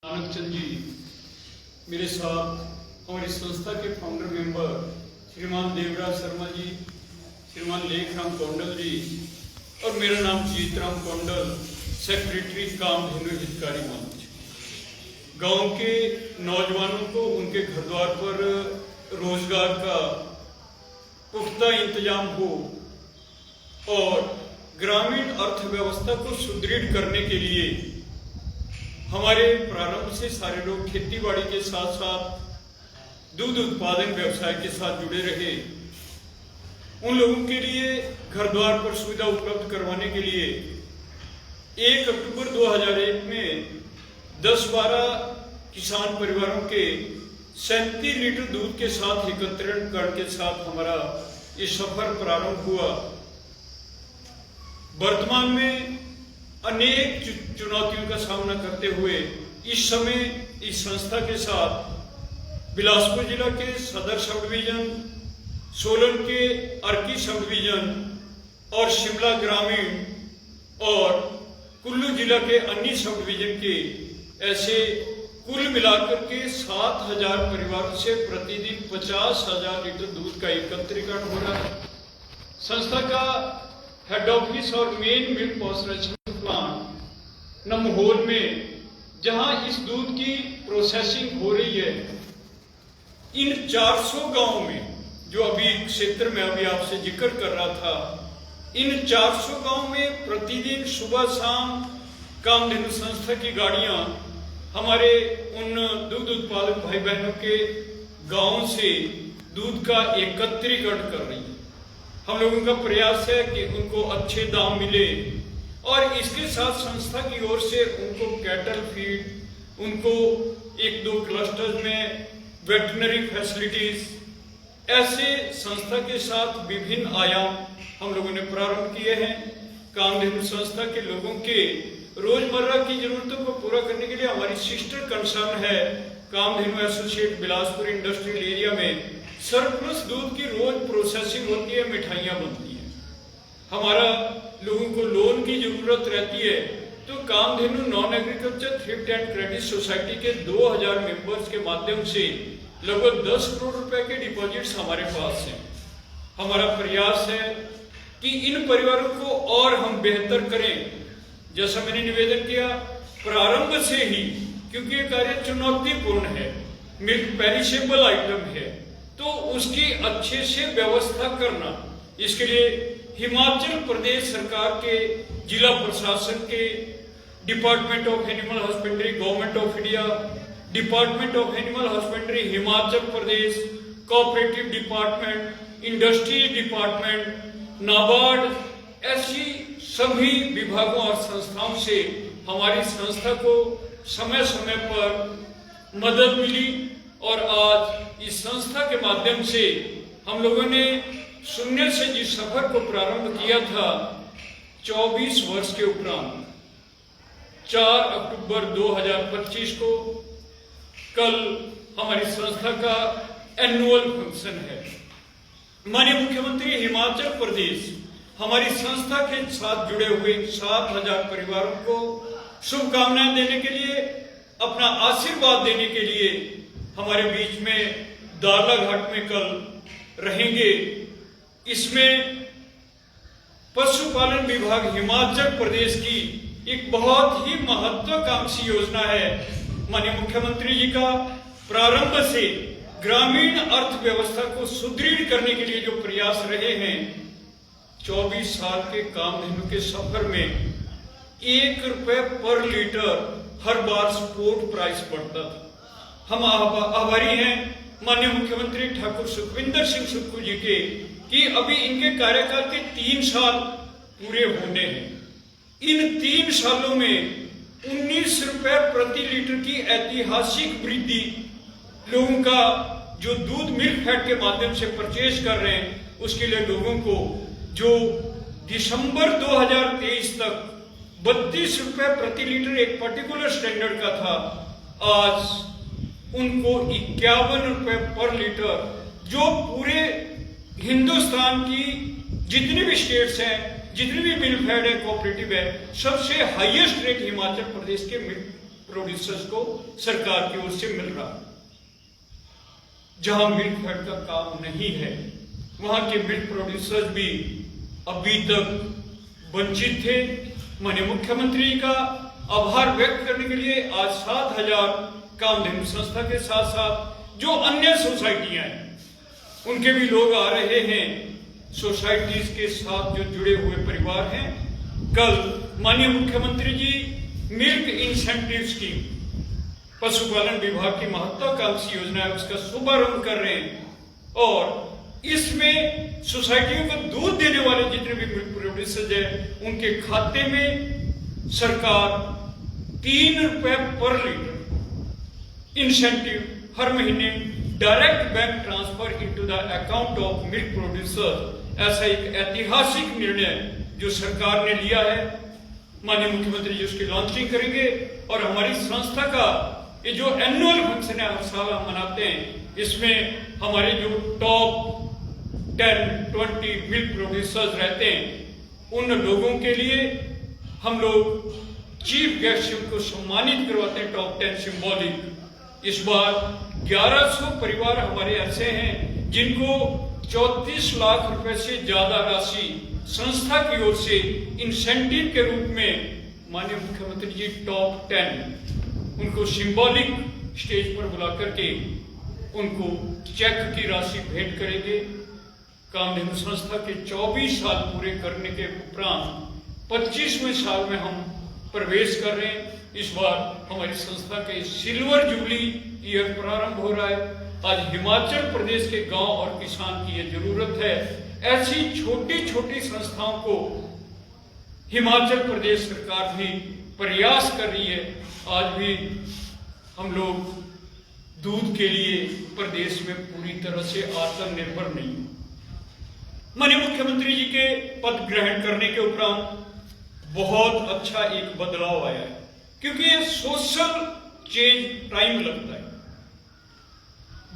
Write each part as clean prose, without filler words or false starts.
आनंद चंद जी मेरे साथ, हमारी संस्था के फाउंडर मेंबर श्रीमान देवराज शर्मा जी, श्रीमान लेखराम कौंडल जी और मेरा नाम जीतराम कौंडल, सेक्रेटरी कामधेनु हितकारी मंच। गांव के नौजवानों को उनके घर द्वार पर रोजगार का पुख्ता इंतजाम हो और ग्रामीण अर्थव्यवस्था को सुदृढ़ करने के लिए हमारे प्रारंभ से सारे लोग खेती बाड़ी के साथ साथ दूध उत्पादन व्यवसाय के साथ जुड़े रहे। उन लोगों के लिए घर द्वार पर सुविधा उपलब्ध करवाने के लिए 1 अक्टूबर 2001 में 10-12 किसान परिवारों के 37 लीटर दूध के साथ एकत्रीकरण के साथ हमारा ये सफर प्रारंभ हुआ। वर्तमान में अनेक चुनौतियों का सामना करते हुए इस समय इस संस्था के साथ बिलासपुर जिला के सदर सब डिवीजन, सोलन के अर्की सब डिवीजन और शिमला ग्रामीण और कुल्लू जिला के अन्य सब डिवीजन के ऐसे कुल मिलाकर के 7,000 परिवारों से प्रतिदिन 50,000 लीटर दूध का एकत्रीकरण हो रहा है। संस्था का हेड ऑफिस और मेन मिल्क प्रोसेसिंग प्लांट नमहोल में, जहां इस दूध की प्रोसेसिंग हो रही है, इन 400 गांव में, जो अभी क्षेत्र में अभी आपसे जिक्र कर रहा था, इन 400 गांव में प्रतिदिन सुबह शाम कामधेनु संस्था की गाड़ियां हमारे उन दूध उत्पादक भाई बहनों के गांव से दूध का एकत्रीकरण कर रही है। हम लोगों का प्रयास है कि उनको अच्छे दाम मिले और इसके साथ संस्था की ओर से उनको कैटल फीड, उनको 1-2 क्लस्टर्स में वेटनरी फैसिलिटीज, ऐसे संस्था के साथ विभिन्न आयाम हम लोगों ने प्रारंभ किए हैं। कामधेनु संस्था के लोगों के रोजमर्रा की जरूरतों को पूरा करने के लिए हमारी सिस्टर कंसर्न है Kamdhenu associate Bilaspur industrial area में सरप्लस दूध की रोज प्रोसेसिंग होती है, मिठाइयां बनती हैं। हमारा लोगों को लोन की जरूरत रहती है तो Kamdhenu non agriculture thrift and credit society के 2000 मेंबर्स के माध्यम से लगभग 10 करोड़ रुपए के डिपॉजिट्स हमारे पास हैं। हमारा प्रयास है कि इन परिवारों को और हम बेहतर करें। जैसा मैंने निवेदन किया प्रारंभ से ही, क्योंकि ये कार्य चुनौतीपूर्ण है, मिल्क पेरिशेबल आइटम है, तो उसकी अच्छे से व्यवस्था करना, इसके लिए हिमाचल प्रदेश सरकार के जिला प्रशासन के department of animal husbandry government of India, department of animal husbandry Himachal Pradesh, cooperative department, industry department, NABARD, ऐसी सभी विभागों और संस्थाओं से हमारी संस्था को समय समय पर मदद मिली और आज इस संस्था के माध्यम से हम लोगों ने शून्य से जिस सफर को प्रारंभ किया था, 24 वर्ष के उपरांत 4 अक्टूबर 2025 को कल हमारी संस्था का एनुअल फंक्शन है। माननीय मुख्यमंत्री हिमाचल प्रदेश हमारी संस्था के साथ जुड़े हुए 7,000 परिवारों को शुभकामनाएं देने के लिए, अपना आशीर्वाद देने के लिए हमारे बीच में दारला घाट में कल रहेंगे। इसमें पशुपालन विभाग हिमाचल प्रदेश की एक बहुत ही महत्वाकांक्षी योजना है। माननीय मुख्यमंत्री जी का प्रारंभ से ग्रामीण अर्थव्यवस्था को सुदृढ़ करने के लिए जो प्रयास रहे हैं, 24 साल के कामधेनु के सफर में 1 रुपए पर लीटर हर बार सपोर्ट प्राइस बढ़ता था। हम आभारी हैं माननीय मुख्यमंत्री ठाकुर सुखविंदर सिंह सुक्खू जी के कि अभी इनके कार्यकाल के 3 साल पूरे होने हैं। इन 3 सालों में 19 रुपए प्रति लीटर की ऐतिहासिक वृद्धि लोगों का जो दूध मिल्क फैट के माध्यम से परचेज कर रहे हैं, उसके लिए लोगों को जो दिसंबर 2023 तक 32 रुपए प्रति लीटर एक पर्टिकुलर स्टैंडर्ड का था, आज उनको 51 रुपए पर लीटर, जो पूरे हिंदुस्तान की जितनी भी स्टेट्स हैं, जितनी भी मिल्क फैट है, कोऑपरेटिव है, सबसे हाईएस्ट रेट हिमाचल प्रदेश के मिल्क प्रोड्यूसर्स को सरकार की ओर से मिल रहा है। जहां मिल्क फैट का काम नहीं है वहां के मिल्क प्रोड्यूसर्स भी अभी तक वंचित थे। माननीय मुख्यमंत्री का आभार व्यक्त करने के लिए आज 7,000 कामधेनु संस्था के साथ साथ जो अन्य सोसाइटियां हैं उनके भी लोग आ रहे हैं। सोसाइटीज के साथ जो जुड़े हुए परिवार हैं, कल माननीय मुख्यमंत्री जी मिल्क इंसेंटिव स्कीम, पशुपालन विभाग की महत्वाकांक्षी योजना है, उसका शुभारंभ कर रहे हैं और इसमें सोसाइटियों को दूध देने वाले जितने भी मिल्क प्रोड्यूसर्स हैं उनके खाते में सरकार 3 रुपए पर लीटर इंसेंटिव हर महीने direct bank transfer into the account of milk producer, ऐसा एक ऐतिहासिक निर्णय जो सरकार ने लिया है। माननीय मुख्यमंत्री जी उसकी लॉन्चिंग करेंगे और हमारी संस्था का ये जो एनुअल फंक्शन है हर साल हम मनाते हैं, इसमें हमारे जो टॉप 10-20 मिल्क प्रोड्यूसर्स रहते हैं उन लोगों के लिए हम लोग चीफ गेस्ट को सम्मानित करवाते हैं, टॉप 10 सिंबॉलिक। इस बार 1100 परिवार हमारे ऐसे हैं जिनको 34 लाख रुपए से ज्यादा राशि संस्था की ओर से इंसेंटिव के रूप में माननीय मुख्यमंत्री जी टॉप 10 उनको सिंबॉलिक स्टेज पर बुला करके उनको चेक की राशि भेंट करेंगे। कामधेनु संस्था के 24 साल पूरे करने के उपरांत 25वें साल में हम प्रवेश कर रहे हैं। इस बार हमारी संस्था के सिल्वर जुबली ईयर प्रारंभ हो रहा है। आज हिमाचल प्रदेश के गांव और किसान की ये जरूरत है। ऐसी छोटी छोटी संस्थाओं को हिमाचल प्रदेश सरकार भी प्रयास कर रही है। आज भी हम लोग दूध के लिए प्रदेश में पूरी तरह से आत्मनिर्भर नहीं। माननीय मुख्यमंत्री जी के पद ग्रहण करने के उपरांत बहुत अच्छा एक बदलाव आया है, क्योंकि ये सोशल चेंज टाइम लगता है।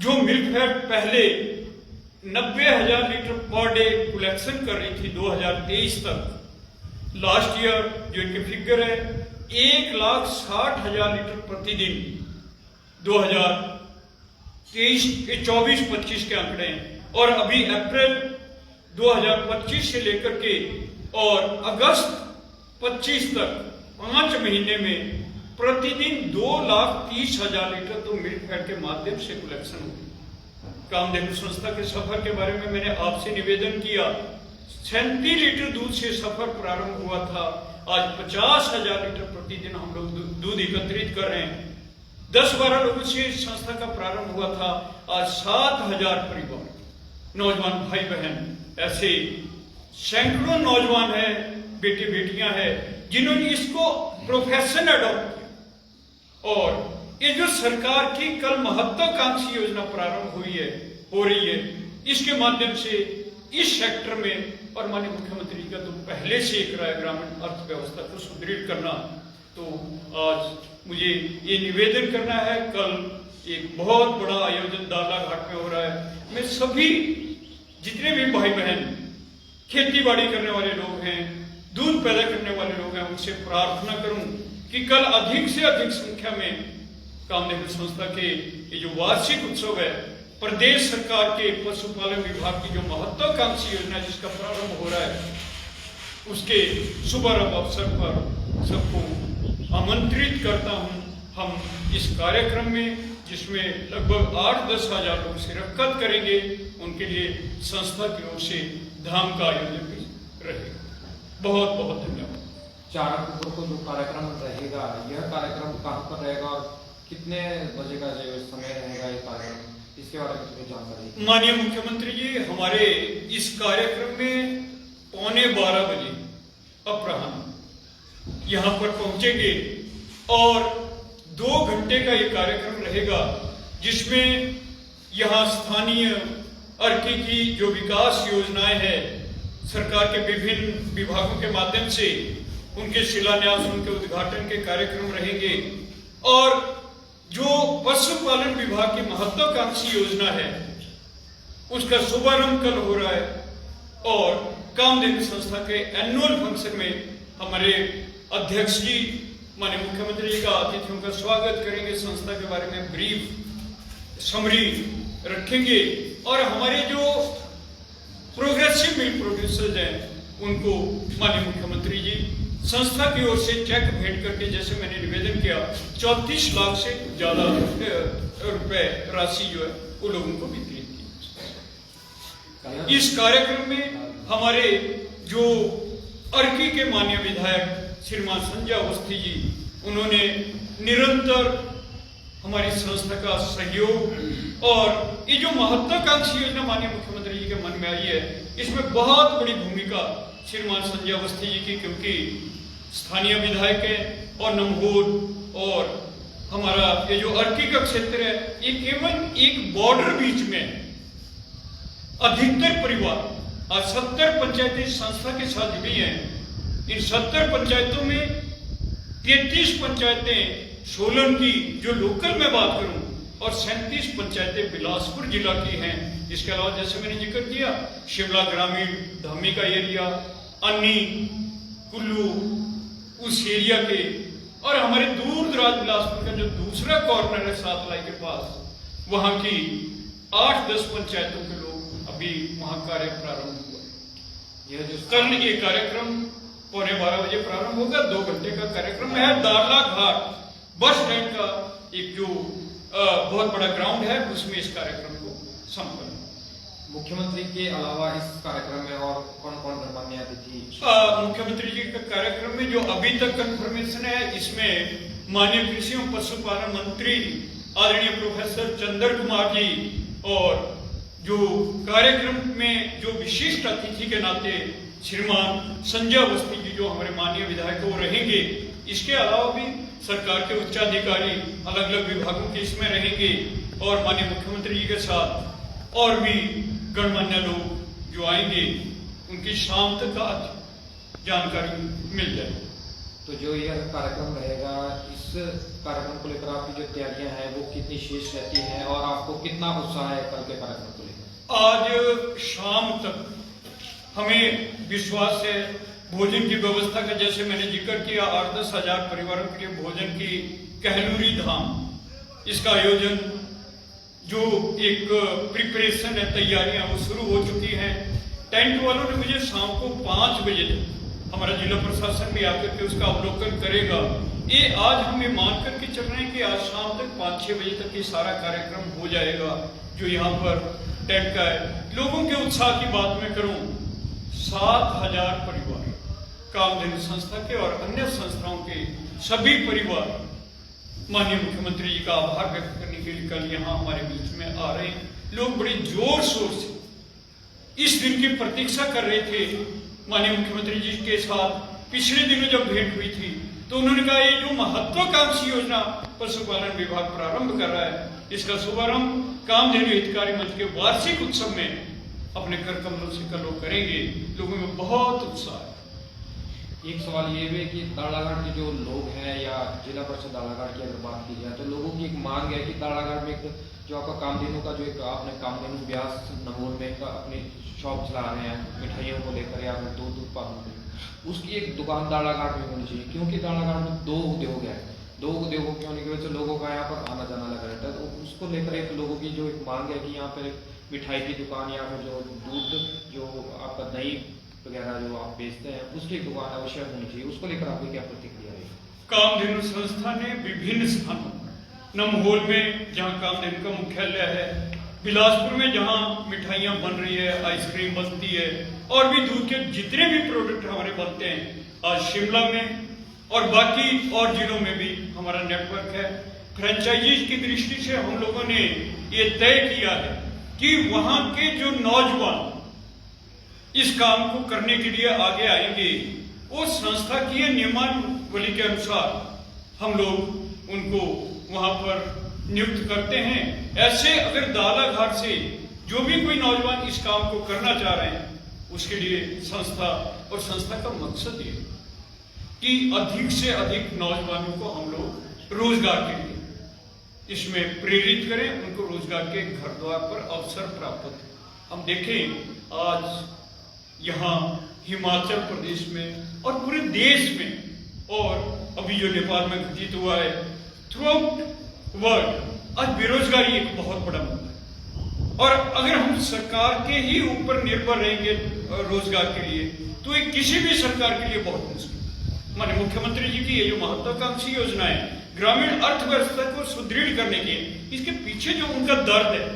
जो मिल्क फैट पहले 90,000 लीटर पर डे कलेक्शन कर रही थी 2023 तक, लास्ट ईयर जो इनके फिगर है 1,60,000 लीटर प्रतिदिन 2023 के 24-25 के आंकड़े हैं। और अभी अप्रैल 2025 से लेकर के और अगस्त 25 तक 5 महीने में प्रतिदिन 2,30,000 लीटर तो मिल्क फैट के माध्यम से कलेक्शन हुई। कामधेनु संस्था के सफर के बारे में मैंने आपसे निवेदन किया। 37 लीटर दूध से सफर प्रारंभ हुआ था, आज 50,000 लीटर प्रतिदिन हम लोग दूध एकत्रित कर रहे हैं। 10-12 लोगों से संस्था का प्रारंभ हुआ था, आज 7,000 परिवार, नौजवान भाई बहन, ऐसे सैकड़ों नौजवान हैं, बेटे बेटियां हैं जिन्होंने इसको प्रोफेशन अडॉप्ट किया। और ये जो सरकार की कल महत्वाकांक्षी योजना प्रारंभ हो रही है, इसके माध्यम से इस सेक्टर में, और माननीय मुख्यमंत्री का तो पहले से एक रहा है ग्रामीण अर्थव्यवस्था को सुदृढ़ करना, तो आज मुझे ये निवेदन करना है। कल एक बहुत बड़ा आयोजन दाला घाट में हो रहा है। मैं सभी जितने भी भाई बहन खेती बाड़ी करने वाले लोग हैं, दूध पैदा करने वाले लोग हैं, उनसे प्रार्थना करूं कि कल अधिक से अधिक संख्या में कामधेनु संस्था के ये जो वार्षिक उत्सव है, प्रदेश सरकार के पशुपालन विभाग की जो महत्वाकांक्षी योजना जिसका प्रारंभ हो रहा है, उसके शुभारंभ अवसर पर सबको आमंत्रित करता हूं। हम इस कार्यक्रम में जिसमें लगभग 8-10 हजार लोग शिरकत करेंगे, उनके लिए संस्था की ओर से धाम का आयोजन भी रहेगा। बहुत बहुत धन्यवाद। 4 अक्टूबर को जो कार्यक्रम रहेगा, यह कार्यक्रम कहाँ पर रहेगा और कितने बजे का जो समय रहेगा ये कार्यक्रम, इसके बारे में थोड़ी जानकारी। माननीय मुख्यमंत्री जी हमारे इस कार्यक्रम में 11:15 बजे अपराह्न यहाँ पर पहुंचेंगे और 2 घंटे का ये कार्यक्रम रहेगा, जिसमें यहाँ स्थानीय अर्की की जो विकास योजनाएं हैं सरकार के विभिन्न विभागों के माध्यम से, उनके शिलान्यास, उनके उद्घाटन के कार्यक्रम रहेंगे। और जो पशुपालन विभाग की महत्वाकांक्षी योजना है उसका शुभारंभ कल हो रहा है। और कामधेनु संस्था के एनुअल फंक्शन में हमारे अध्यक्ष जी माननीय मुख्यमंत्री जी का अतिथियों का स्वागत करेंगे, संस्था के बारे में ब्रीफ समरी रखेंगे और हमारे जो प्रोग्रेसिव मिल्क प्रोड्यूसर्स हैं उनको माननीय मुख्यमंत्री जी संस्था की ओर से चेक भेंट करके, जैसे मैंने निवेदन किया, 34 लाख से ज्यादा रुपए राशि जो है वो लोगों को वितरित की। इस कार्यक्रम में हमारे जो अर्की के माननीय विधायक श्रीमान संजय अवस्थी जी, उन्होंने निरंतर हमारी संस्था का सहयोग और ये जो महत्वाकांक्षी योजना माननीय मुख्यमंत्री जी के मन में आई है, इसमें बहुत बड़ी भूमिका श्रीमान संजय अवस्थी जी की, क्योंकि स्थानीय विधायक हैं और नमहोर और हमारा ये जो अर्की का क्षेत्र है, ये केवल एक बॉर्डर बीच में अधिकतर परिवार आज 70 पंचायतें संस्था के साथ जुड़ी हैं। इन 70 पंचायतों में 33 पंचायतें सोलन की जो लोकल में बात करूं और 37 पंचायतें बिलासपुर जिला की हैं। इसके अलावा जैसे मैंने जिक्र किया, शिमला ग्रामीण, धामी का एरिया, अन्नी, कुल्लू, उस एरिया के, और हमारे दूर दराज बिलासपुर का जो दूसरा कॉर्नर है सातलाई के पास, वहां की 8-10 पंचायतों के लोग अभी वहां कार्य प्रारंभ हुआ। यह जो कल ये कार्यक्रम 11:15 बजे प्रारंभ होगा, 2 घंटे का कार्यक्रम है। दारला घाट बस स्टैंड का एक जो बहुत बड़ा ग्राउंड है, उसमें इस कार्यक्रम को संपन्न। मुख्यमंत्री के अलावा इस कार्यक्रम में और कौन कौन गणमान्य अतिथि? मुख्यमंत्री जी के कार्यक्रम में जो अभी तक कंफर्मेशन है, इसमें माननीय कृषि एवं पशुपालन मंत्री आदरणीय प्रोफेसर चंद्र कुमार जी और जो कार्यक्रम में जो विशिष्ट अतिथि के नाते श्रीमान संजय अवस्थी जी जो हमारे माननीय विधायक वो रहेंगे। इसके अलावा भी सरकार के उच्चाधिकारी अलग अलग विभागों के इसमें रहेंगे और माननीय मुख्यमंत्री जी के साथ और भी गणमान्य लोग जो आएंगे, उनकी शाम तक आज जानकारी मिल जाए। तो जो यह कार्यक्रम रहेगा, इस कार्यक्रम को लेकर आपकी जो तैयारियां हैं वो कितनी शेष रहती हैं और आपको कितना उत्साह है कल के कार्यक्रम को लेकर? आज शाम तक हमें विश्वास है भोजन की व्यवस्था का, जैसे मैंने जिक्र किया, 8-10 हजार परिवारों के लिए भोजन की कहलूरी धाम, इसका आयोजन जो एक प्रिपरेशन है, तैयारियां वो शुरू हो चुकी हैं। टेंट वालों ने मुझे शाम को 5 बजे हमारा जिला प्रशासन भी आकर के उसका अवलोकन करेगा। ये आज हमें मान करके चल रहे हैं कि आज शाम तक 5-6 बजे तक ये सारा कार्यक्रम हो जाएगा जो यहाँ पर टेंट का है। लोगों के उत्साह की बात मैं करूं, 7,000 परिवार, कामधेनु संस्था के और अन्य संस्थाओं के सभी परिवार माननीय मुख्यमंत्री जी का आभार व्यक्त करने के लिए कल यहाँ हमारे बीच में आ रहे हैं। लोग बड़े जोर शोर से इस दिन की प्रतीक्षा कर रहे थे। माननीय मुख्यमंत्री जी के साथ पिछले दिनों जब भेंट हुई थी तो उन्होंने कहा ये जो महत्वाकांक्षी योजना पशुपालन विभाग प्रारंभ कर रहा है, इसका शुभारंभ कामधेनु हितकारी मंच के वार्षिक उत्सव में अपने कर कमलों से कल करेंगे। लोगों में बहुत उत्साह है। एक सवाल ये भी है कि दाड़ाघाट के जो लोग हैं या जिला परिषद दाड़ाघाट की अगर बात की जाए तो लोगों की एक मांग है कि दाड़ाघाट में एक जो आपका कामधेनु का जो एक आपने कामधेनु व्यास नमून में अपनी शॉप चला रहे हैं मिठाइयों को लेकर या फिर दूध उत्पादन को, उसकी एक दुकान दाड़ाघाट में होनी चाहिए, क्योंकि दाड़ाघाट में 2 उद्योग है। 2 उद्योगों के होने की वजह से लोगों का यहाँ पर आना जाना लगा रहता है। तो उसको लेकर एक लोगों की जो एक मांग है कि यहाँ पर मिठाई की दुकान या फिर जो दूध जो आपका दही वगैरह जो आप बेचते हैं उसकी एक दुकान अवश्य होनी चाहिए। उसको लेकर आपकी क्या प्रतिक्रिया है? कामधेनु संस्था ने विभिन्न स्थानों, नमहोल में जहाँ कामधेनु का मुख्यालय है, बिलासपुर में जहाँ मिठाइयाँ बन रही है, आइसक्रीम बनती है और भी दूध के जितने भी प्रोडक्ट हमारे बनते हैं, आज शिमला में और बाकी और जिलों में भी हमारा नेटवर्क है। फ्रेंचाइजीज की दृष्टि से हम लोगों ने ये तय किया है कि वहां के जो नौजवान इस काम को करने के लिए आगे आएंगे, वो संस्था की नियमावली के अनुसार हम लोग उनको वहां पर नियुक्त करते हैं। ऐसे अगर दालाघाट से जो भी कोई नौजवान इस काम को करना चाह रहे हैं, उसके लिए संस्था और संस्था का मकसद ये कि अधिक से अधिक नौजवानों को हम लोग रोजगार के लिए इसमें प्रेरित करें, उनको रोजगार के घर द्वार पर अवसर प्राप्त हो। हम देखें आज यहाँ हिमाचल प्रदेश में और पूरे देश में और अभी जो नेपाल में घटित हुआ है, थ्रू आउट वर्ल्ड आज बेरोजगारी एक बहुत बड़ा मुद्दा है। और अगर हम सरकार के ही ऊपर निर्भर रहेंगे रोजगार के लिए, तो ये किसी भी सरकार के लिए बहुत मुश्किल। माननीय मुख्यमंत्री जी की ये जो महत्वाकांक्षी योजना है ग्रामीण अर्थव्यवस्था को सुदृढ़ करने की, इसके पीछे जो उनका दर्द है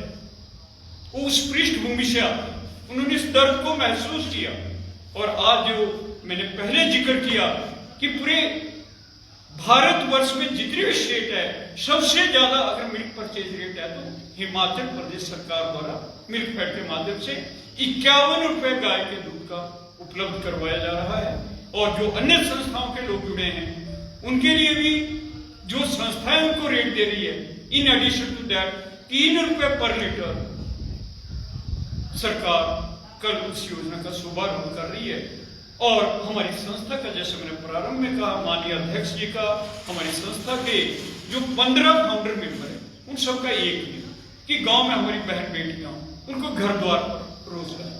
वो उस पृष्ठभूमि से आता है। उन्होंने इस दर्द को महसूस किया और आज जो मैंने पहले जिक्र किया कि पूरे भारतवर्ष में जितने भी स्टेट है सबसे ज्यादा अगर मिल्क परचेज रेट है तो हिमाचल प्रदेश सरकार द्वारा मिल्क फैड के माध्यम से 51 रुपए गाय के दूध का उपलब्ध करवाया जा रहा है। और जो अन्य संस्थाओं के लोग जुड़े हैं उनके लिए भी जो संस्थाएं उनको रेट दे रही है, इन एडिशन टू दैट 3 रुपए पर लीटर सरकार कल उस योजना का शुभारंभ कर रही है। और हमारी संस्था का, जैसे मैंने प्रारंभ में कहा, माननीय अध्यक्ष जी का, हमारी संस्था के जो 15 फाउंडर मेंबर है उन सबका एक ही कि गांव में हमारी बहन बेटियां उनको घर द्वार पर रोजगार